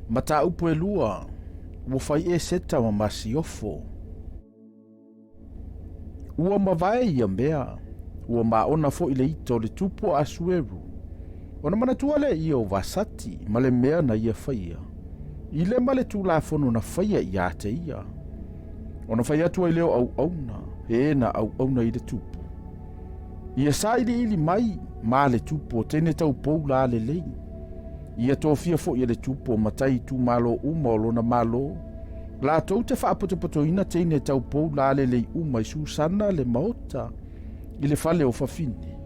Mata upo e lua, ua fai Eseta ma masiofo. Ua mavae ia mea, ua maona fo i le ito le tupo asueru. Ona manatua le ia o vasati, ma le mea na ia faia. I le ma le tulafono na faia ia te ia. Ona fai atua i leo au auna, e na au auna i le tupo. Ia sa ili mai, ma le tupo, tene tau pou la le lei. Ia tofia fo ia le tupo, matai tu malo uma o lona malo. La tau te whaapotopotoina tene tau pou la le lei uma i susana le maota. I le fale o fafine.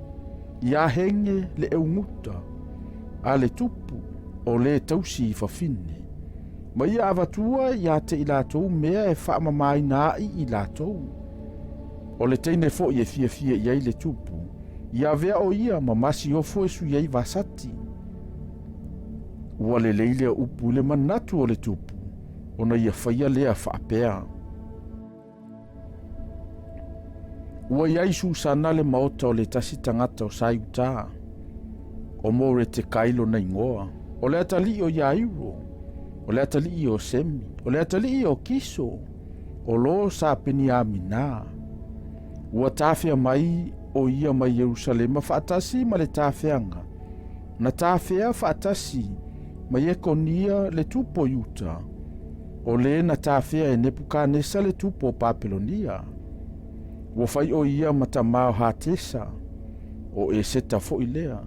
Ia henge le eunguta. A le tupu, o le tausi i fafine. Ma ia avatua ia te i latou mea e whaamamai nai i latou. O le teine fo i e fia iai le tupu. Ia vea o ia ma masi o fo e su iai vasati. Ua le leile upu le manatu o le tupu. Ona ia whaia lea whaapea. Ua iai susana le maota o le tasi tangata o saiuta. O more te kailo na ingoa. O le atali o iairo. O le atali o semi. O le atali o kiso. O lo sa peni a mina. Ua tafea mai o ia mai Jerusalema whaatasi ma le tafeanga. Na tafea whaatasi ma ye konia le tupo yuta. O le na tafea e Nebukanesa le tupo Papelonia. Ua fai o ia matamao hatesa. O Eseta fo ilea.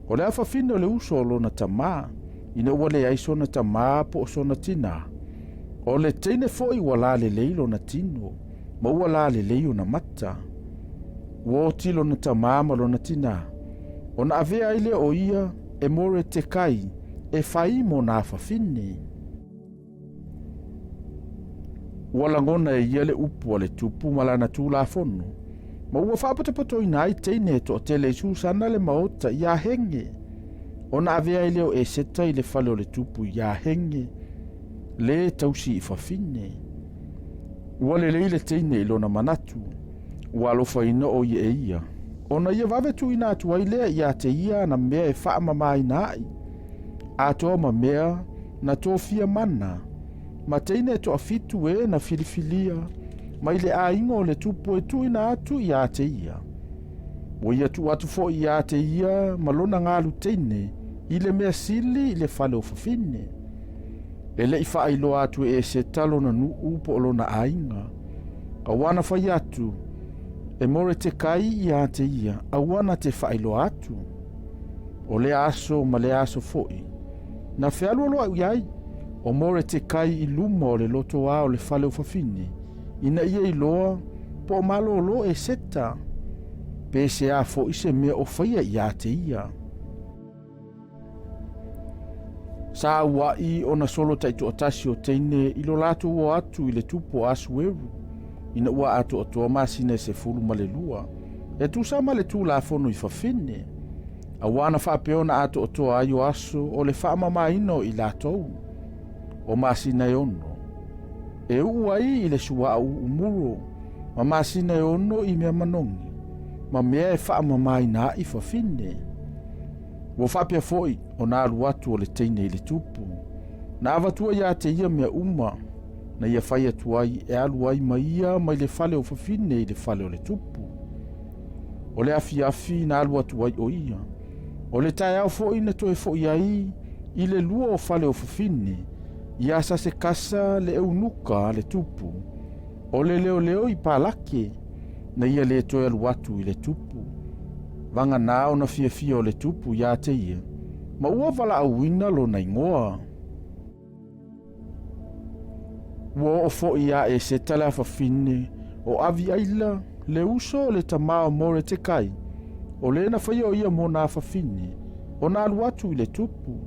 O le afafina o le uso o lona tamaa. Ina ua le aiso na tamaa po o sona tina. O le teine fo i wala le leilo na tino. Ma ua la le leio na mata. Ua o tilo na tamaa ma lona tina. O na avea ile o ia e more te kai e fai mo na afafine. Ua langona e ia le upu a le tupu malana tu la fono. Ma ua whapato inai teine to o tele susana le maota ia henge. O na avea ile o Eseta i le fale o le tupu ia henge. Le tausi i fafine. Ua le leile teine ilo na manatu. Ua alofa ina o ia e ia. O na ia vavetu ina atua ilea ia te ia na mea e wha mama inai. Atoa ma mea na tofia mana. Ma teine to afitu e na filifilia. Ma ile a ingo o le tupu e tu ina atu ia te ia. O ia tu atu fo ia te ia malona ngalu teine. Ile mea sili ile fale o fafine. Ele i wha ilo atu e se talo na nu upo o lona ainga. Awana whai atu. E more te kai ia te ia. Awana te wha ilo atu. O le aso ma le aso foi. Na whialu aloa iai. O more te kai i luma o le loto a o le fale o fafine. Ina ia i loa po o malo o lo e seta. Pese a fo ise mea o whaia ia te ia. Sa wai o na solo taito o tasi o teine ilo lato o atu i le tupo asu eru. Ina ua atu o toa masina se fulu ma le lua. E tu sa ma le tu la fono i fafine. A wana whapeona atu o toa ayo aso o le whaamama ino i latou. O masina e ono. E uai i le sua au umuro. Ma masina e ono i mea manongi. Ma mea e whaamama ina i fafine. Ua whapea foi o nā aluatu o le teine i le tupu. Na avatua ia te ia mea uma. Na ia whai atuai e aluai ma ia mai le fale o fafine i le fale o le tupu. O le afi na aluatuai o ia. O le tae au foi na toe foi ai i le lua o fale o fafine. Ia sa se kasa le eunuka le tupu. O le leo i palake. Na ia le toe aluatu i le tupu. Vanga nao na fia o le tupu ia te ia. Ma ua wala auina lo na ingoa. Ua o fo ia e se tala fafine. O avi aila le uso le tamao more te kai. O le na whai o ia mo na fafine. O na aluatu i le tupu.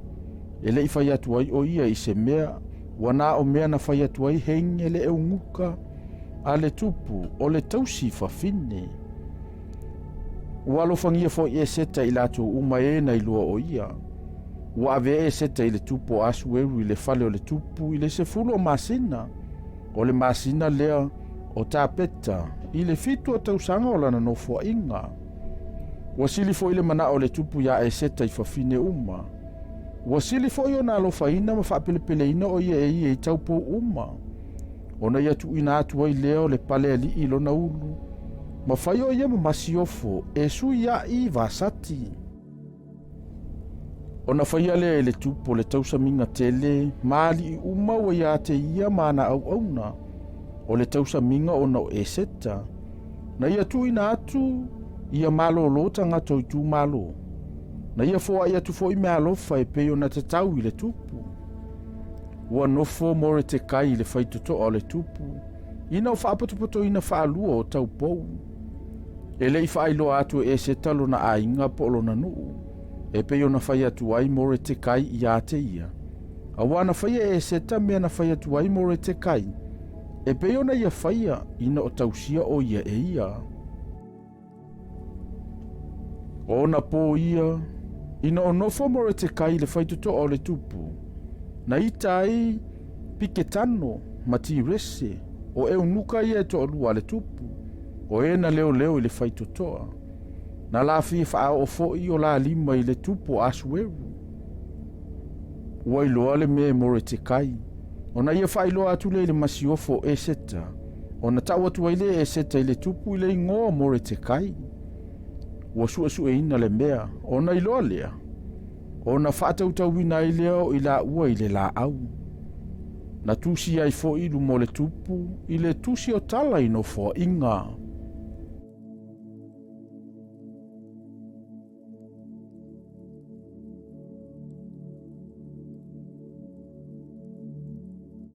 E le i whai atuai o ia i se mea. Wana o mea na whai atuai henge le eunguka. A le tupu o le tausi fafine. Ua alofangia fo i Eseta i lato uma e na ilua o ia. Ua ave Eseta i le tupo asu eru i le fale o le tupu i le sefulu o masina. O le masina lea o tapeta i le fitu o tausanga o lana no fua inga. Ua sili fo i le mana o le tupu ia Eseta i fafine uma. Ua sili fo'i ona alofaina ma fa'apelepeleina o ia e taupou uma. Ona ia tu'uina atu ai lea o le pale ali'i lona ulu. Ma fai o ia mamasi ofo e sui a'i vasati. Ona faia lea le tupo le tausaminga tele ma ali'i uma ua ia te ia mana au auna o le tausaminga ona o Eseta. Na ia tu'uina atu ia malolo tangata o i tu malo. Na ia foa ia tu fo'i mea alofa e pei ona tatau i le tupu. Ua nofo mo re te kai le faitotoa o le tupu. Ina o whaapotopoto ina whaalua o tau pou. E lei whaailoa atu e Eseta lona a inga po lona nuu. E pei ona whai atu ai mo re te kai i a te ia. A wana whai e Eseta mea na whai atu ai mo re te kai. E pei ona ia whaia ina o tausia o ia e ia. Ona po ia, ina o nofo mo re te kai le whaitotoa o le tupu. Na ita ai pike tano mati rese o e unuka ia e to lua le tupu. O e na leo leo i le whaitotoa. Na la fie wha o fo'i o la lima i le tupu asueru. Ua iloa le me mo re te kai. Ona ia wha iloa atu le masiofo Eseta. Ona tau atu ai le Eseta i le tupu i le ingoa mo re te kai. Ua su e ina le mea, ona iloa lea. Ona whaatautau ina i leo i la ua i le la au. Na tusi ai fo ilu mo le tupu, i le tusi o tala ino fo inga.